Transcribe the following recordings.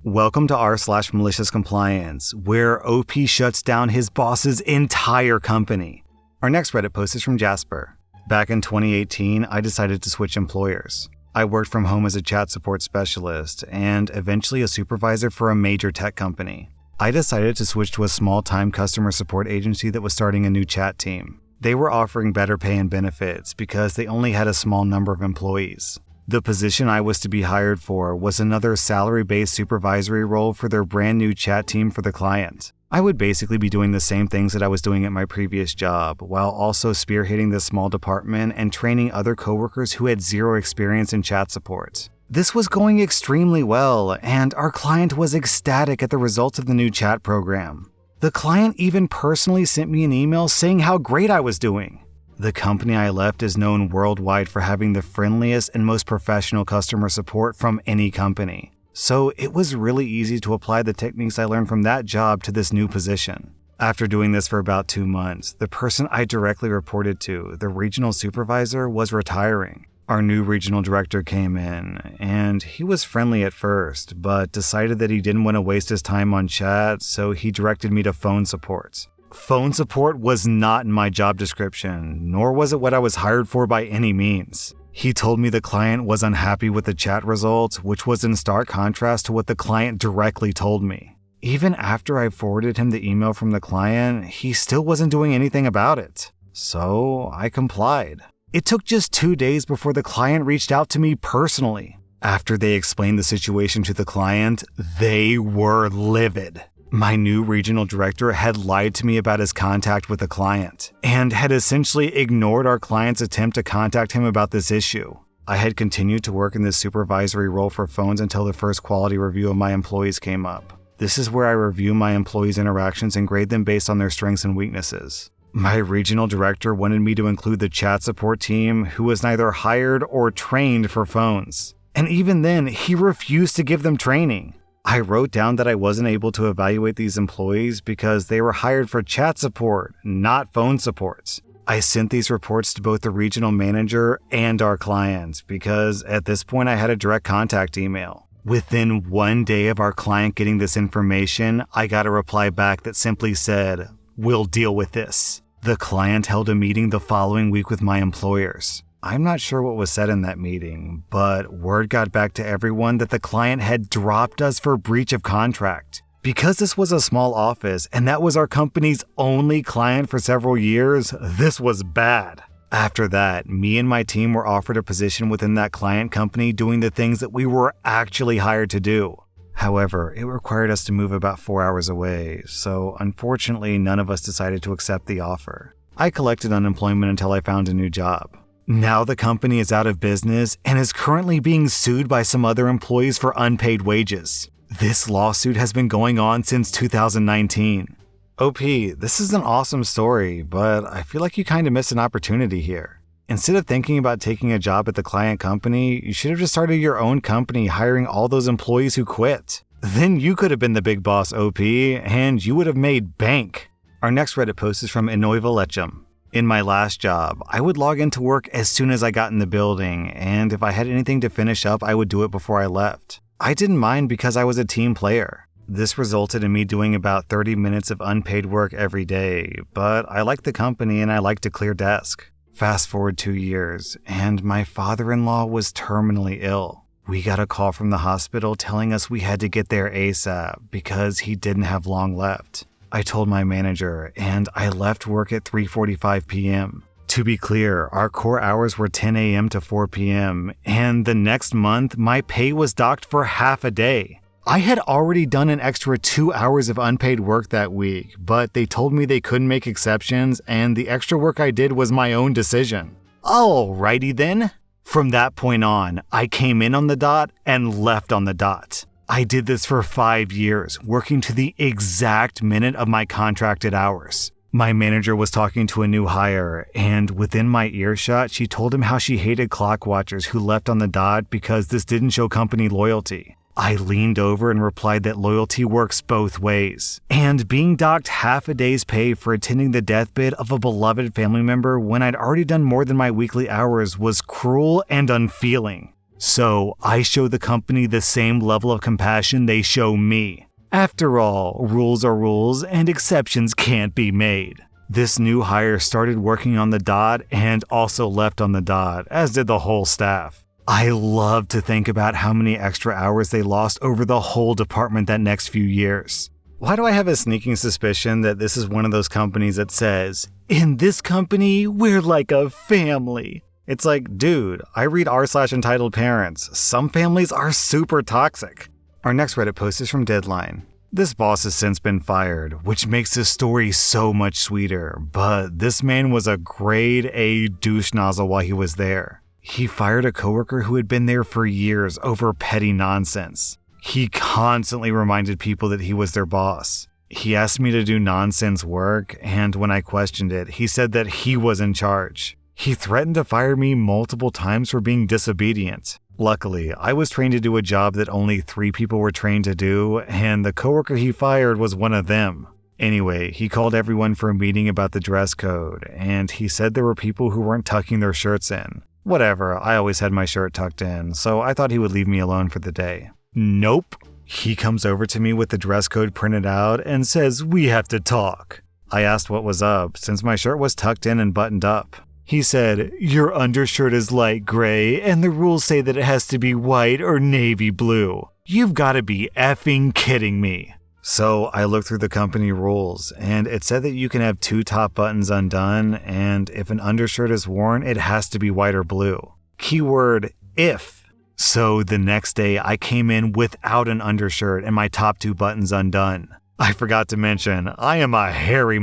Welcome to r/malicious compliance, where OP shuts down his boss's entire company. Our next Reddit post is from Jasper. Back in 2018, I decided to switch employers. I worked from home as a chat support specialist and eventually a supervisor for a major tech company. I decided to switch to a small-time customer support agency that was starting a new chat team. They were offering better pay and benefits because they only had a small number of employees. The position I was to be hired for was another salary-based supervisory role for their brand new chat team for the client. I would basically be doing the same things that I was doing at my previous job, while also spearheading this small department and training other coworkers who had zero experience in chat support. This was going extremely well, and our client was ecstatic at the results of the new chat program. The client even personally sent me an email saying how great I was doing. The company I left is known worldwide for having the friendliest and most professional customer support from any company. So it was really easy to apply the techniques I learned from that job to this new position. After doing this for about 2 months, the person I directly reported to, the regional supervisor, was retiring. Our new regional director came in, and he was friendly at first, but decided that he didn't want to waste his time on chat, so he directed me to phone support. Phone support was not in my job description, nor was it what I was hired for by any means. He told me the client was unhappy with the chat results, which was in stark contrast to what the client directly told me. Even after I forwarded him the email from the client, he still wasn't doing anything about it. So I complied. It took just 2 days before the client reached out to me personally. After they explained the situation to the client, they were livid. My new regional director had lied to me about his contact with the client and had essentially ignored our client's attempt to contact him about this issue. I had continued to work in this supervisory role for phones until the first quality review of my employees came up. This is where I review my employees' interactions and grade them based on their strengths and weaknesses. My regional director wanted me to include the chat support team, who was neither hired or trained for phones. And even then, he refused to give them training. I wrote down that I wasn't able to evaluate these employees because they were hired for chat support, not phone support. I sent these reports to both the regional manager and our client because at this point I had a direct contact email. Within 1 day of our client getting this information, I got a reply back that simply said, "We'll deal with this." The client held a meeting the following week with my employers. I'm not sure what was said in that meeting, but word got back to everyone that the client had dropped us for breach of contract. Because this was a small office and that was our company's only client for several years, this was bad. After that, me and my team were offered a position within that client company doing the things that we were actually hired to do. However, it required us to move about 4 hours away, so unfortunately none of us decided to accept the offer. I collected unemployment until I found a new job. Now the company is out of business and is currently being sued by some other employees for unpaid wages. This lawsuit has been going on since 2019. OP, this is an awesome story, but I feel like you kind of missed an opportunity here. Instead of thinking about taking a job at the client company, you should have just started your own company hiring all those employees who quit. Then you could have been the big boss, OP, and you would have made bank. Our next Reddit post is from Inoivalechem. In my last job, I would log into work as soon as I got in the building, and if I had anything to finish up, I would do it before I left. I didn't mind because I was a team player. This resulted in me doing about 30 minutes of unpaid work every day, but I liked the company and I liked a clear desk. Fast forward 2 years, and my father-in-law was terminally ill. We got a call from the hospital telling us we had to get there ASAP because he didn't have long left. I told my manager, and I left work at 3:45 p.m. To be clear, our core hours were 10 a.m. to 4 p.m., and the next month, my pay was docked for half a day. I had already done an extra 2 hours of unpaid work that week, but they told me they couldn't make exceptions, and the extra work I did was my own decision. Alrighty then. From that point on, I came in on the dot and left on the dot. I did this for 5 years, working to the exact minute of my contracted hours. My manager was talking to a new hire, and within my earshot, she told him how she hated clock watchers who left on the dot because this didn't show company loyalty. I leaned over and replied that loyalty works both ways. And being docked half a day's pay for attending the deathbed of a beloved family member when I'd already done more than my weekly hours was cruel and unfeeling. So I show the company the same level of compassion they show me. After all, rules are rules and exceptions can't be made. This new hire started working on the dot and also left on the dot, as did the whole staff. I love to think about how many extra hours they lost over the whole department that next few years. Why do I have a sneaking suspicion that this is one of those companies that says, "In this company, we're like a family"? It's like, dude, I read rSlash entitled parents. Some families are super toxic. Our next Reddit post is from Deadline. This boss has since been fired, which makes this story so much sweeter, but this man was a grade A douche nozzle while he was there. He fired a coworker who had been there for years over petty nonsense. He constantly reminded people that he was their boss. He asked me to do nonsense work, and when I questioned it, he said that he was in charge. He threatened to fire me multiple times for being disobedient. Luckily, I was trained to do a job that only 3 people were trained to do, and the coworker he fired was one of them. Anyway, he called everyone for a meeting about the dress code, and he said there were people who weren't tucking their shirts in. Whatever, I always had my shirt tucked in, so I thought he would leave me alone for the day. Nope. He comes over to me with the dress code printed out and says, "We have to talk." I asked what was up, since my shirt was tucked in and buttoned up. He said, "Your undershirt is light gray, and the rules say that it has to be white or navy blue. You've got to be effing kidding me." So I looked through the company rules, and it said that you can have 2 top buttons undone, and if an undershirt is worn, it has to be white or blue. Keyword, if. So the next day, I came in without an undershirt and my top 2 buttons undone. I forgot to mention, I am a hairy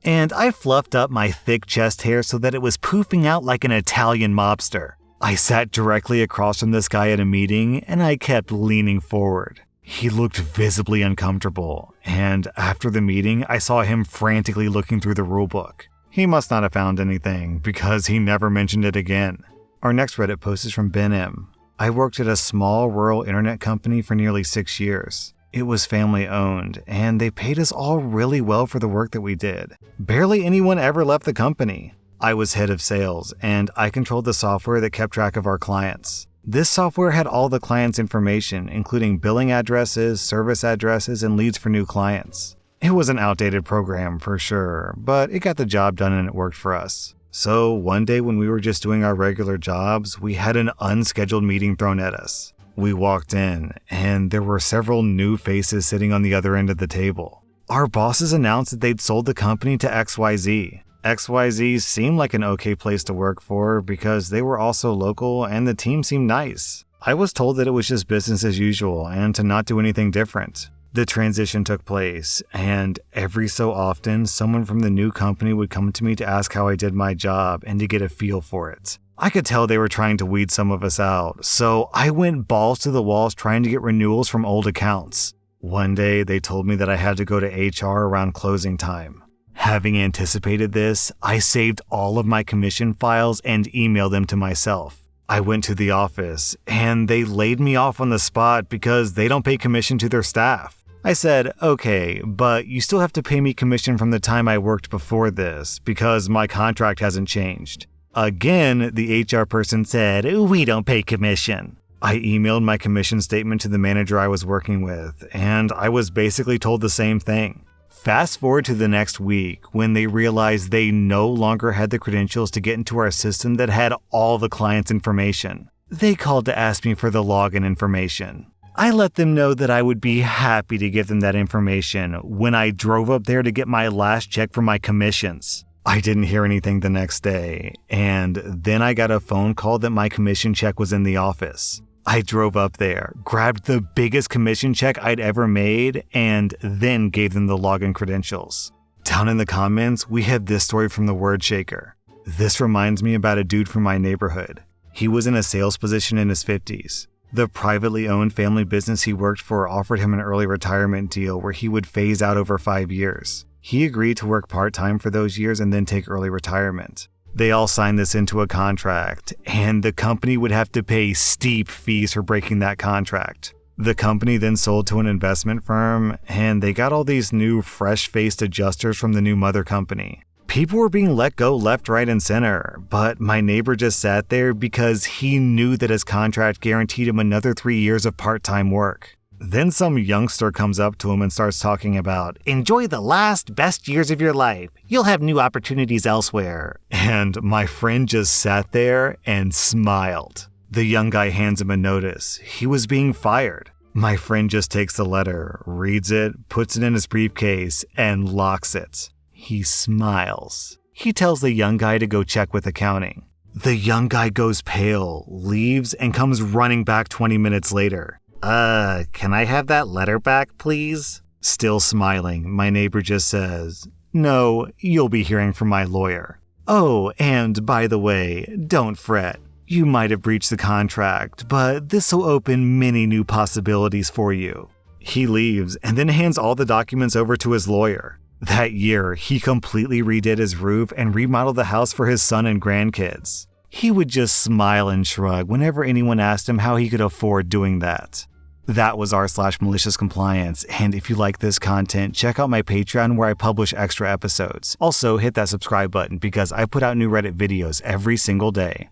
and I fluffed up my thick chest hair so that it was poofing out like an Italian mobster. I sat directly across from this guy at a meeting, and I kept leaning forward. He looked visibly uncomfortable, and after the meeting, I saw him frantically looking through the rulebook. He must not have found anything, because he never mentioned it again. Our next Reddit post is from Ben M. I worked at a small rural internet company for nearly 6 years. It was family owned, and they paid us all really well for the work that we did. Barely anyone ever left the company. I was head of sales, and I controlled the software that kept track of our clients. This software had all the clients' information, including billing addresses, service addresses, and leads for new clients. It was an outdated program for sure, but it got the job done and it worked for us. So one day when we were just doing our regular jobs, we had an unscheduled meeting thrown at us. We walked in, and there were several new faces sitting on the other end of the table. Our bosses announced that they'd sold the company to XYZ. XYZ seemed like an okay place to work for because they were also local and the team seemed nice. I was told that it was just business as usual and to not do anything different. The transition took place, and every so often, someone from the new company would come to me to ask how I did my job and to get a feel for it. I could tell they were trying to weed some of us out, so I went balls to the walls trying to get renewals from old accounts. One day, they told me that I had to go to HR around closing time. Having anticipated this, I saved all of my commission files and emailed them to myself. I went to the office, and they laid me off on the spot because they don't pay commission to their staff. I said, okay, but you still have to pay me commission from the time I worked before this because my contract hasn't changed. Again, the HR person said, we don't pay commission. I emailed my commission statement to the manager I was working with, and I was basically told the same thing. Fast forward to the next week when they realized they no longer had the credentials to get into our system that had all the client's information. They called to ask me for the login information. I let them know that I would be happy to give them that information when I drove up there to get my last check for my commissions. I didn't hear anything the next day, and then I got a phone call that my commission check was in the office. I drove up there, grabbed the biggest commission check I'd ever made, and then gave them the login credentials. Down in the comments, we have this story from the Word Shaker. This reminds me about a dude from my neighborhood. He was in a sales position in his 50s. The privately owned family business he worked for offered him an early retirement deal where he would phase out over 5 years. He agreed to work part-time for those years and then take early retirement. They all signed this into a contract, and the company would have to pay steep fees for breaking that contract. The company then sold to an investment firm, and they got all these new fresh-faced adjusters from the new mother company. People were being let go left, right, and center, but my neighbor just sat there because he knew that his contract guaranteed him another 3 years of part-time work. Then some youngster comes up to him and starts talking about, "Enjoy the last, best years of your life. You'll have new opportunities elsewhere." And my friend just sat there and smiled. The young guy hands him a notice. He was being fired. My friend just takes the letter, reads it, puts it in his briefcase, and locks it. He smiles. He tells the young guy to go check with accounting. The young guy goes pale, leaves, and comes running back 20 minutes later. Can I have that letter back, please?" Still smiling, my neighbor just says, "No, you'll be hearing from my lawyer. Oh, and by the way, don't fret. You might have breached the contract, but this will open many new possibilities for you." He leaves and then hands all the documents over to his lawyer. That year, he completely redid his roof and remodeled the house for his son and grandkids. He would just smile and shrug whenever anyone asked him how he could afford doing that. That was r/maliciouscompliance, and if you like this content, check out my Patreon where I publish extra episodes. Also, hit that subscribe button because I put out new Reddit videos every single day.